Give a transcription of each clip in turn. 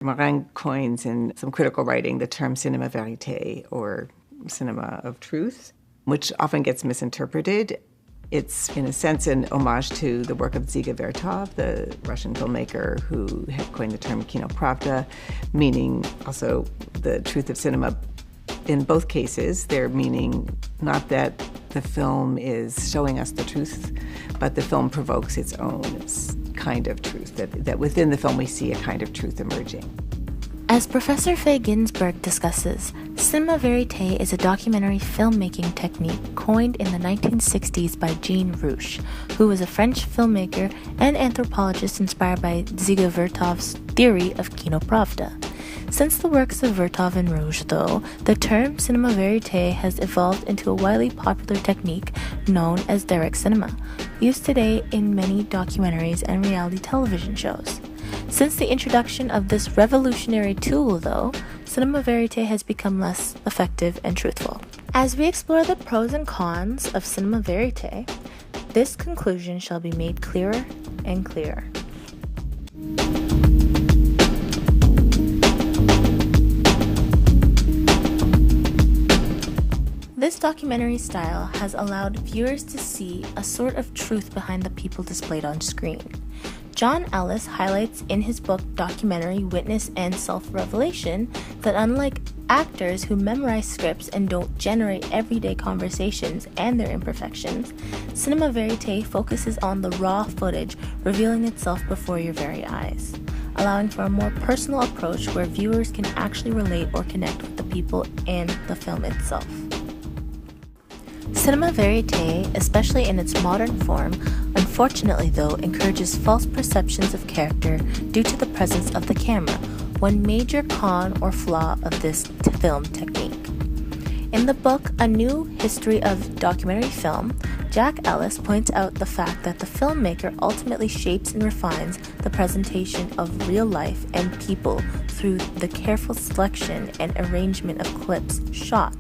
Morin coins in some critical writing the term Cinema Verite, or cinema of truth, which often gets misinterpreted. It's, in a sense, an homage to the work of Dziga Vertov, the Russian filmmaker who had coined the term Kino Pravda, meaning also the truth of cinema. In both cases, they're meaning not that the film is showing us the truth, but the film provokes its own kind of truth, that within the film we see a kind of truth emerging. As Professor Faye Ginsberg discusses, Cinema Verite is a documentary filmmaking technique coined in the 1960s by Jean Rouch, who was a French filmmaker and anthropologist inspired by Dziga Vertov's theory of Kino Pravda. Since the works of Vertov and Rouch, though, the term Cinema Verite has evolved into a widely popular technique known as direct cinema, used today in many documentaries and reality television shows. Since the introduction of this revolutionary tool, though, Cinema Verite has become less effective and truthful. As we explore the pros and cons of Cinema Verite, this conclusion shall be made clearer and clearer. This documentary style has allowed viewers to see a sort of truth behind the people displayed on screen. John Ellis highlights in his book Documentary Witness and Self-Revelation that unlike actors who memorize scripts and don't generate everyday conversations and their imperfections, Cinema Verite focuses on the raw footage revealing itself before your very eyes, allowing for a more personal approach where viewers can actually relate or connect with the people and the film itself. Cinema Verite, especially in its modern form, unfortunately though, encourages false perceptions of character due to the presence of the camera, one major con or flaw of this film technique. In the book A New History of Documentary Film, Jack Ellis points out the fact that the filmmaker ultimately shapes and refines the presentation of real life and people through the careful selection and arrangement of clips shot.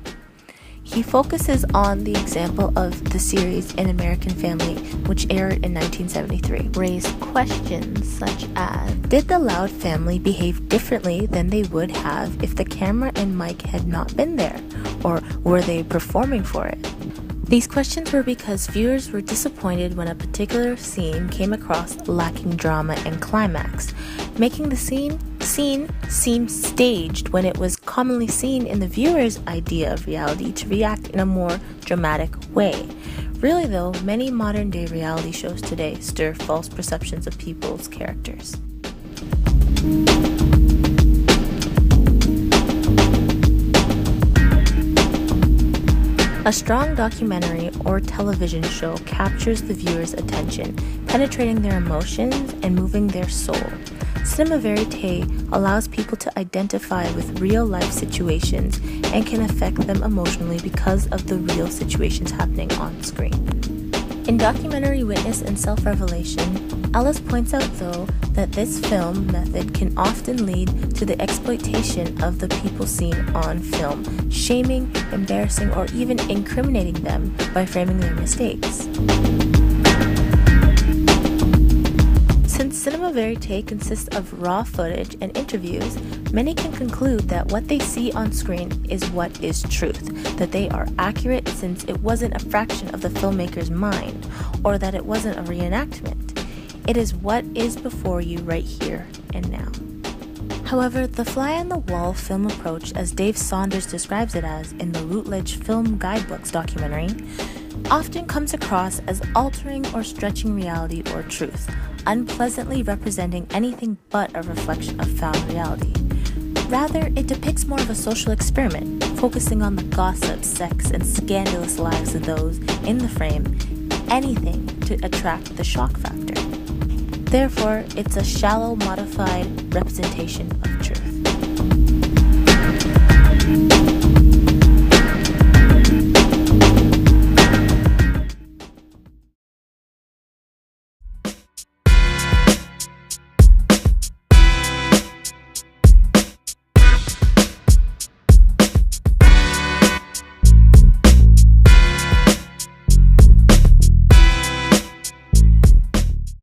He focuses on the example of the series An American Family, which aired in 1973, raised questions such as, did the Loud family behave differently than they would have if the camera and mic had not been there, or were they performing for it? These questions were because viewers were disappointed when a particular scene came across lacking drama and climax, making the scene seem staged when it was commonly seen in the viewer's idea of reality to react in a more dramatic way. Really though, many modern-day reality shows today stir false perceptions of people's characters. A strong documentary or television show captures the viewer's attention, penetrating their emotions and moving their soul. Cinema Verite allows people to identify with real-life situations and can affect them emotionally because of the real situations happening on screen. In Documentary Witness and Self-Revelation, Ellis points out, though, that this film method can often lead to the exploitation of the people seen on film, shaming, embarrassing, or even incriminating them by framing their mistakes. Since Cinema Verite consists of raw footage and interviews, many can conclude that what they see on screen is what is truth, that they are accurate since it wasn't a fraction of the filmmaker's mind, or that it wasn't a reenactment. It is what is before you right here and now. However, the fly-on-the-wall film approach, as Dave Saunders describes it as in the Routledge Film Guidebooks documentary, often comes across as altering or stretching reality or truth, unpleasantly representing anything but a reflection of found reality. Rather, it depicts more of a social experiment, focusing on the gossip, sex, and scandalous lives of those in the frame, anything to attract the shock factor. Therefore, it's a shallow, modified representation of